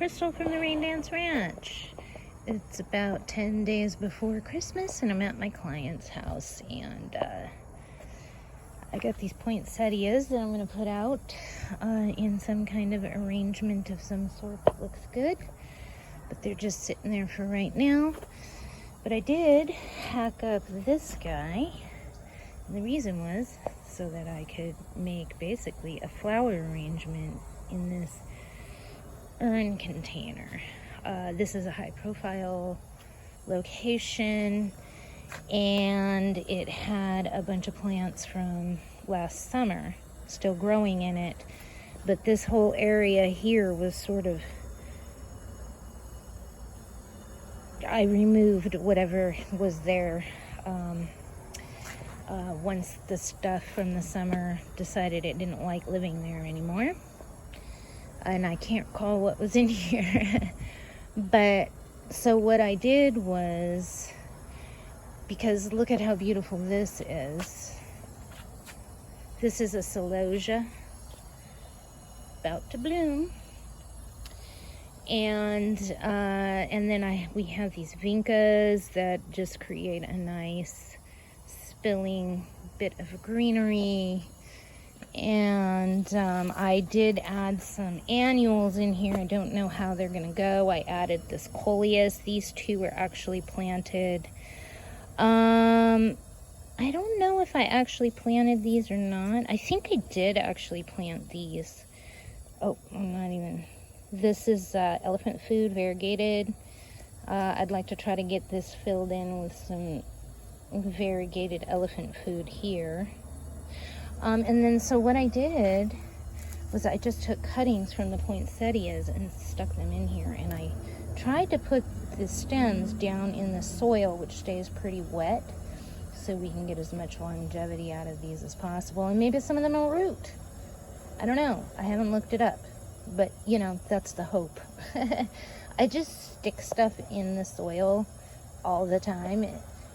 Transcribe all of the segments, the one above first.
Crystal from the Rain Dance Ranch. It's about 10 days before Christmas and I'm at my client's house, and I got these poinsettias that I'm going to put out in some kind of arrangement of some sort that looks good, but they're just sitting there for right now. But I did hack up this guy, and the reason was so that I could make basically a flower arrangement in this urn container. This is a high profile location, and it had a bunch of plants from last summer still growing in it, but this whole area here was sort of, I removed whatever was there once the stuff from the summer decided it didn't like living there anymore, and I can't recall what was in here. But so what I did was, because look at how beautiful this is. This is a celosia about to bloom, and then we have these vincas that just create a nice spilling bit of greenery. And I did add some annuals in here. I don't know how they're gonna go. I added this coleus. These two were actually planted. I don't know if I actually planted these or not. I think I did actually plant these. Oh, I'm not even. This is elephant food, variegated. I'd like to try to get this filled in with some variegated elephant food here. And then so what I did was I just took cuttings from the poinsettias and stuck them in here, and I tried to put the stems down in the soil, which stays pretty wet, so we can get as much longevity out of these as possible. And maybe some of them will root. I don't know. I haven't looked it up, but you know, that's the hope. I just stick stuff in the soil all the time,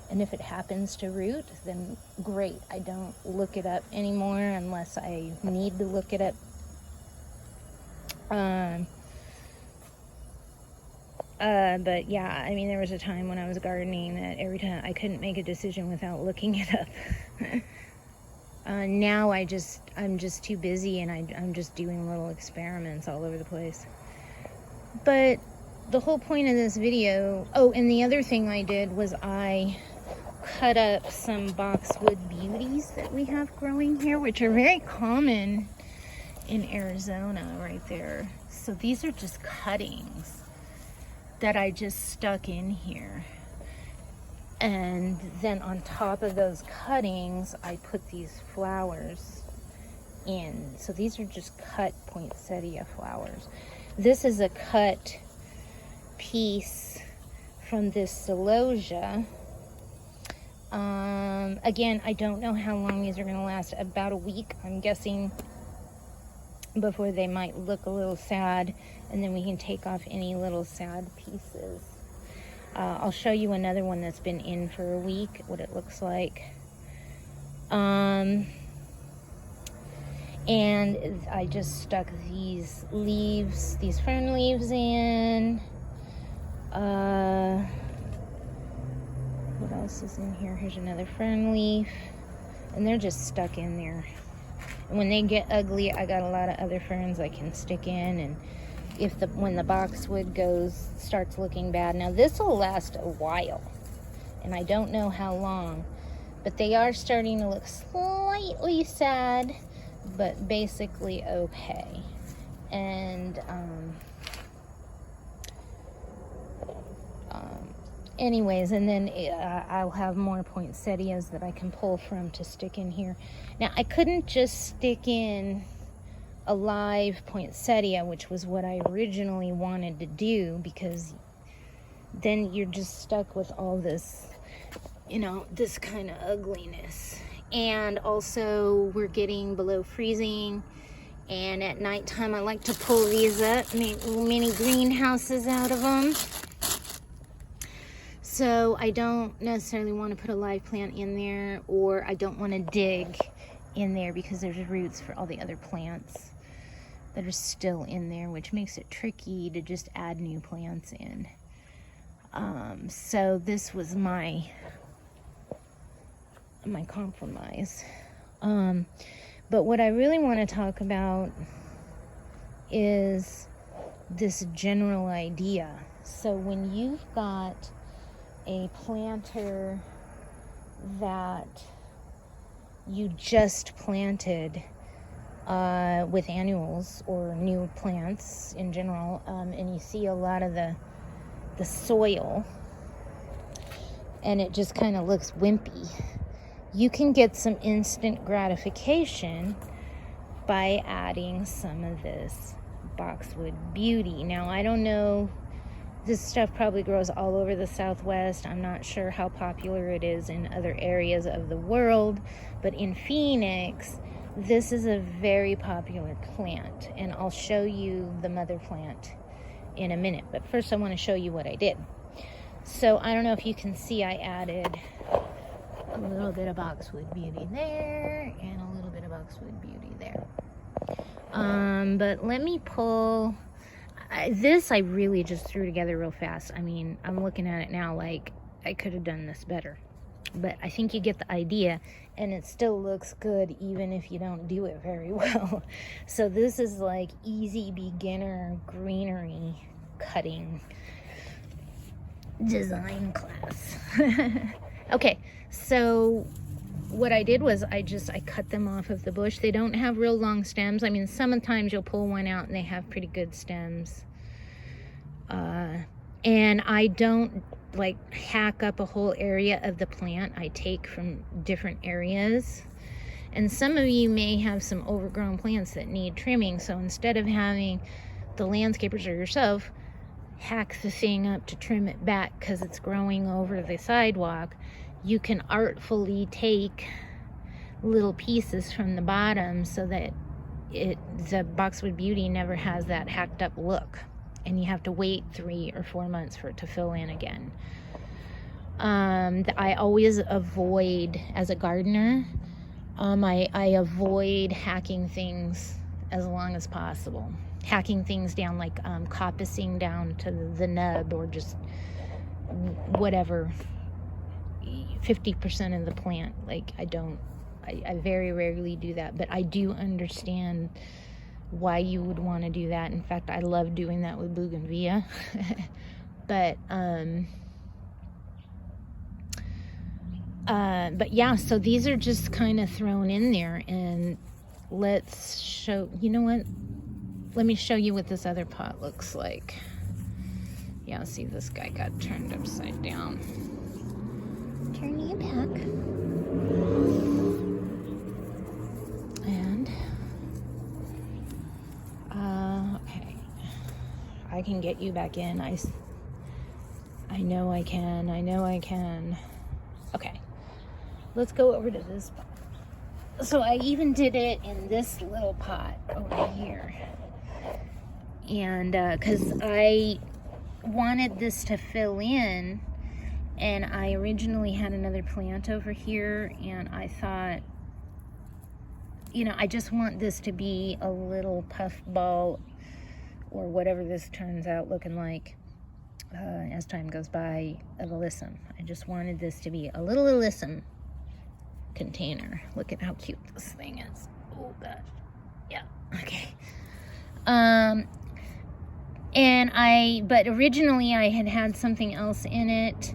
and if it happens to root, then great. I don't look it up anymore unless I need to look it up. But yeah, I mean, there was a time when I was gardening that every time I couldn't make a decision without looking it up. Now I'm just too busy, and I'm just doing little experiments all over the place. But the whole point of this video, oh, and the other thing I did was I cut up some Boxwood beauties that we have growing here, which are very common in Arizona right there. So these are just cuttings that I just stuck in here. And then on top of those cuttings, I put these flowers in. So these are just cut poinsettia flowers. This is a cut piece from this celosia. Again, I don't know how long these are going to last. About a week, I'm guessing, before they might look a little sad, and then we can take off any little sad pieces. I'll show you another one that's been in for a week, what it looks like. And I just stuck these leaves, these fern leaves in. What else is in here? Here's another fern leaf, and they're just stuck in there. And when they get ugly, I got a lot of other ferns I can stick in. And when the boxwood starts looking bad, now this will last a while, and I don't know how long, but they are starting to look slightly sad, but basically okay. And anyways, and then I'll have more poinsettias that I can pull from to stick in here. Now, I couldn't just stick in a live poinsettia, which was what I originally wanted to do, because then you're just stuck with all this, you know, this kind of ugliness. And also, we're getting below freezing, and at nighttime I like to pull these up, make little mini greenhouses out of them. So I don't necessarily want to put a live plant in there, or I don't want to dig in there because there's roots for all the other plants. that are still in there, which makes it tricky to just add new plants in. So this was my compromise. But what I really want to talk about is this general idea. So when you've got a planter that you just planted with annuals or new plants in general, and you see a lot of the soil and it just kind of looks wimpy, you can get some instant gratification by adding some of this Boxwood Beauty. Now, I don't know, this stuff probably grows all over the Southwest. I'm not sure how popular it is in other areas of the world, but in Phoenix, this is a very popular plant, and I'll show you the mother plant in a minute. But first I want to show you what I did. So I don't know if you can see, I added a little bit of Boxwood Beauty there and a little bit of Boxwood Beauty there. But let me pull this. I really just threw together real fast. I mean, I'm looking at it now like I could have done this better, but I think you get the idea, and it still looks good even if you don't do it very well. So this is like easy beginner greenery cutting design class. Okay, so what I did was I cut them off of the bush. They don't have real long stems. I mean, sometimes you'll pull one out and they have pretty good stems. And I don't like hack up a whole area of the plant. I take from different areas. And some of you may have some overgrown plants that need trimming. So instead of having the landscapers or yourself hack the thing up to trim it back because it's growing over the sidewalk, you can artfully take little pieces from the bottom so that the Boxwood Beauty never has that hacked up look, and you have to wait 3 or 4 months for it to fill in again. I always avoid, as a gardener, I avoid hacking things as long as possible. Hacking things down, like coppicing down to the nub, or just whatever, 50% of the plant. Like, I very rarely do that, but I do understand why you would want to do that. In fact, I love doing that with bougainvillea. But yeah, so these are just kind of thrown in there, and let's show, you know what? Let me show you what this other pot looks like. Yeah, see, this guy got turned upside down. Turn you back. And, okay. I can get you back in. I know I can. Okay. Let's go over to this pot. So I even did it in this little pot over here. And, because I wanted this to fill in, and I originally had another plant over here, and I thought, you know, I just want this to be a little puff ball, or whatever this turns out looking like as time goes by, of alyssum. I just wanted this to be a little alyssum container. Look at how cute this thing is. Oh gosh. Yeah, okay. But originally I had something else in it,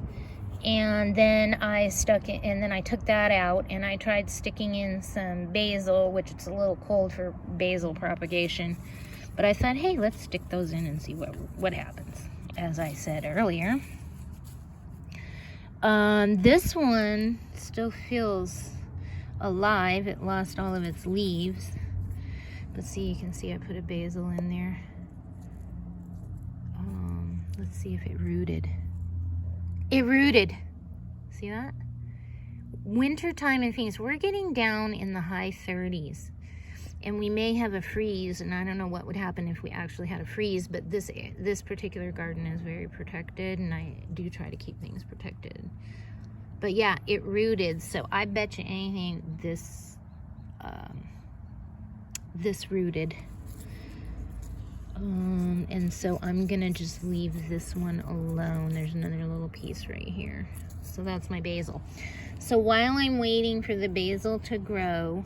and then I stuck it, and then I took that out, and I tried sticking in some basil, which it's a little cold for basil propagation, but I thought, hey, let's stick those in and see what happens. As I said earlier, this one still feels alive. It lost all of its leaves, but see, you can see I put a basil in there. Let's see if it rooted. It rooted. See that? Winter time in Phoenix, we're getting down in the high 30s, and we may have a freeze, and I don't know what would happen if we actually had a freeze, but this particular garden is very protected, and I do try to keep things protected. But yeah, it rooted, so I bet you anything this rooted. And so I'm gonna just leave this one alone. There's another little piece right here. So that's my basil. So while I'm waiting for the basil to grow,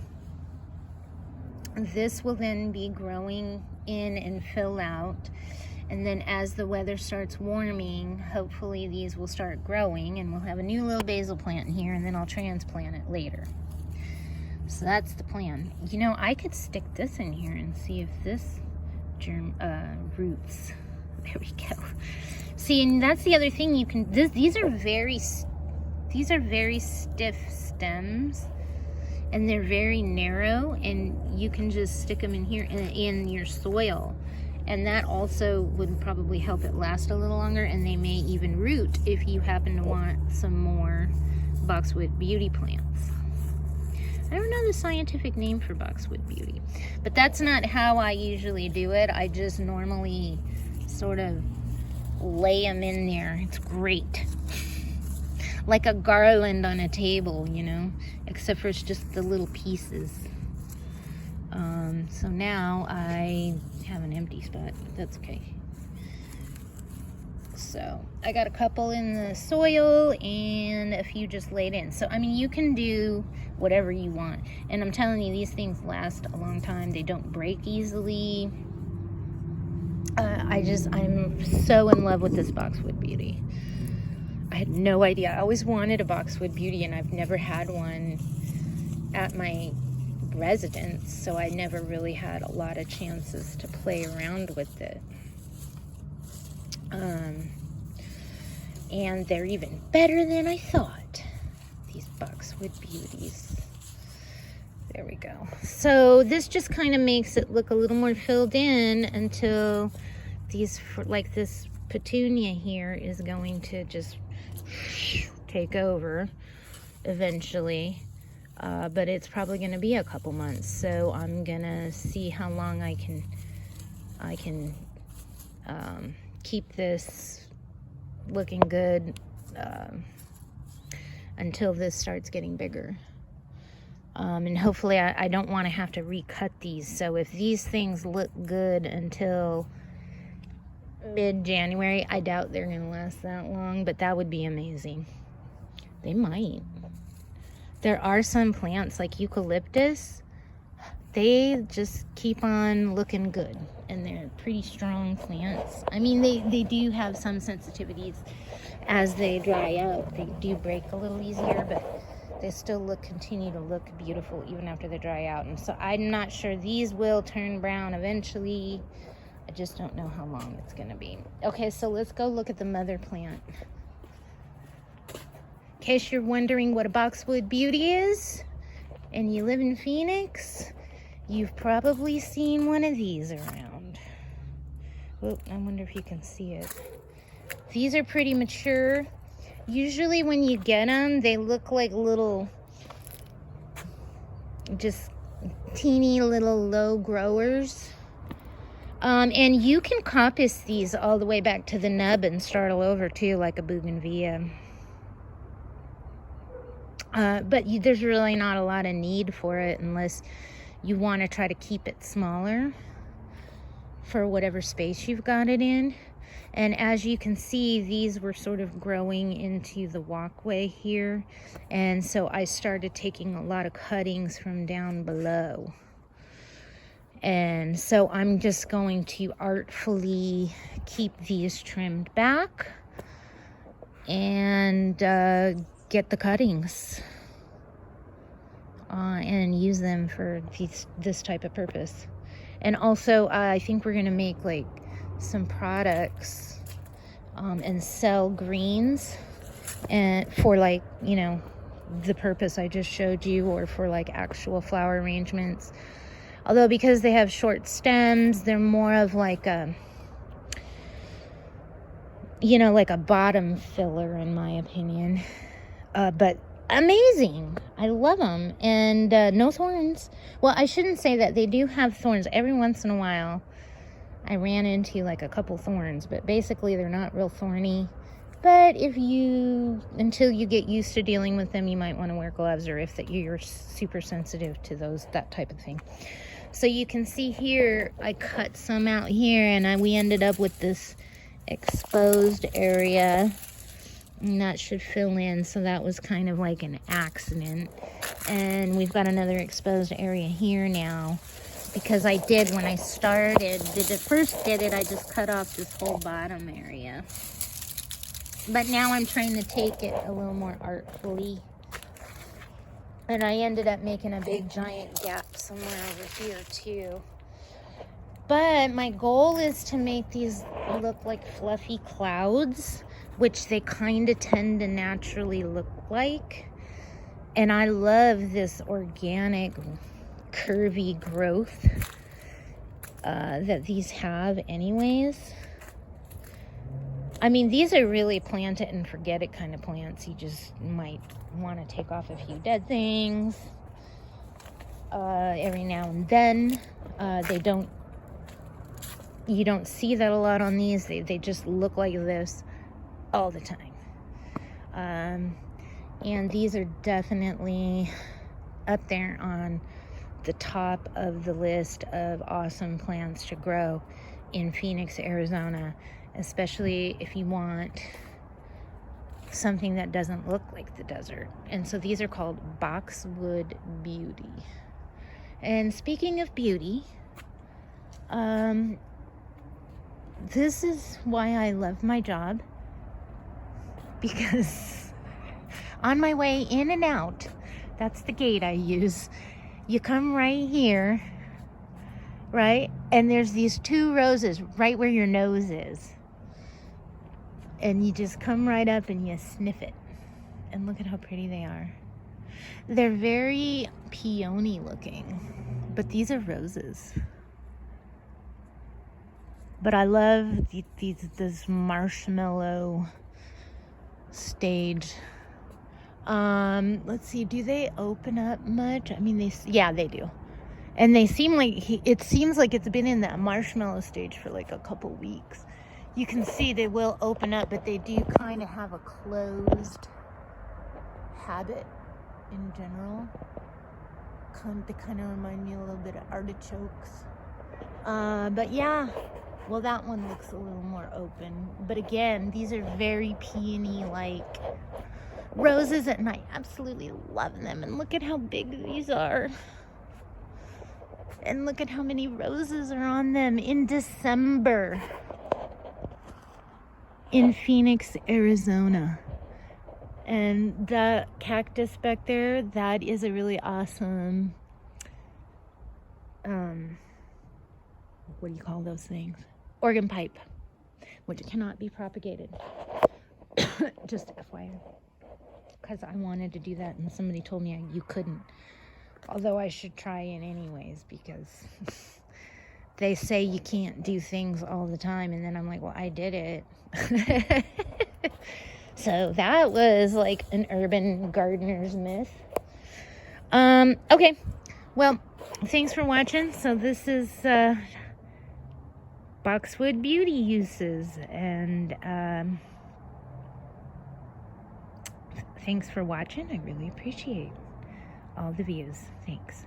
this will then be growing in and fill out. And then as the weather starts warming, hopefully these will start growing and we'll have a new little basil plant in here, and then I'll transplant it later. So that's the plan. You know, I could stick this in here and see if this roots. There we go. See, and that's the other thing you can, these are very stiff stems, and they're very narrow, and you can just stick them in here in your soil, and that also would probably help it last a little longer, and they may even root if you happen to want some more Boxwood Beauty plants. I don't know the scientific name for Boxwood Beauty, but that's not how I usually do it. I just normally sort of lay them in there. It's great. Like a garland on a table, you know, except for it's just the little pieces. So now I have an empty spot, but that's okay. So I got a couple in the soil and a few just laid in. So, I mean, you can do whatever you want. And I'm telling you, these things last a long time. They don't break easily. I'm so in love with this Boxwood Beauty. I had no idea. I always wanted a Boxwood Beauty, and I've never had one at my residence, so I never really had a lot of chances to play around with it. And they're even better than I thought, these Boxwood Beauties. There we go. So this just kind of makes it look a little more filled in until these, like this petunia here, is going to just take over eventually. But it's probably going to be a couple months, so I'm gonna see how long I can keep this looking good until this starts getting bigger. And hopefully I don't want to have to recut these. So if these things look good until mid-January, I doubt they're going to last that long, but that would be amazing. They might. There are some plants like eucalyptus. They just keep on looking good, and they're pretty strong plants. I mean, they do have some sensitivities as they dry out. They do break a little easier, but they still continue to look beautiful even after they dry out. And so I'm not sure. These will turn brown eventually. I just don't know how long it's going to be. Okay, so let's go look at the mother plant. In case you're wondering what a Boxwood Beauty is, and you live in Phoenix, you've probably seen one of these around. Whoop, I wonder if you can see it. These are pretty mature. Usually when you get them, they look like little, just teeny little low growers. And you can coppice these all the way back to the nub and start all over too, like a bougainvillea. But there's really not a lot of need for it unless you want to try to keep it smaller for whatever space you've got it in. And as you can see, these were sort of growing into the walkway here. And so I started taking a lot of cuttings from down below. And so I'm just going to artfully keep these trimmed back and get the cuttings and use them for this type of purpose. And also I think we're gonna make like some products and sell greens, and for like, you know, the purpose I just showed you, or for like actual flower arrangements. Although because they have short stems, they're more of like a, you know, like a bottom filler in my opinion. But amazing. I love them. And no thorns. Well, I shouldn't say that. They do have thorns. Every once in a while I ran into like a couple thorns, but basically they're not real thorny. But until you get used to dealing with them, you might want to wear gloves, or if you're super sensitive to that type of thing. So you can see here, I cut some out here, and we ended up with this exposed area. And that should fill in, so that was kind of like an accident. And we've got another exposed area here now, because I did, when I first did it, I just cut off this whole bottom area. But now I'm trying to take it a little more artfully. And I ended up making a big giant gap somewhere over here too. But my goal is to make these look like fluffy clouds, which they kind of tend to naturally look like. And I love this organic, curvy growth that these have anyways. I mean, these are really plant it and forget it kind of plants. You just might want to take off a few dead things every now and then. You don't see that a lot on these. They just look like this all the time. And these are definitely up there on the top of the list of awesome plants to grow in Phoenix, Arizona, especially if you want something that doesn't look like the desert. And so these are called Boxwood Beauty. And speaking of beauty, this is why I love my job, because on my way in and out, that's the gate I use. You come right here, right? And there's these 2 roses right where your nose is. And you just come right up and you sniff it. And look at how pretty they are. They're very peony looking, but these are roses. But I love this marshmallow stage. Let's see, do they open up much? I mean, yeah, they do. And they seem like, it seems like it's been in that marshmallow stage for like a couple weeks. You can see they will open up, but they do kind of have a closed habit in general. They kind of remind me a little bit of artichokes. But yeah, well, that one looks a little more open. But again, these are very peony-like roses, and I absolutely love them. And look at how big these are. And look at how many roses are on them in December in Phoenix, Arizona. And the cactus back there, that is a really awesome, what do you call those things? Organ pipe, which cannot be propagated. Just FYI. Because I wanted to do that and somebody told me you couldn't. Although I should try it anyways, because they say you can't do things all the time. And then I'm like, well, I did it. So that was like an urban gardener's myth. Okay. Well, thanks for watching. So this is Boxwood Beauty uses. And thanks for watching. I really appreciate all the views. Thanks.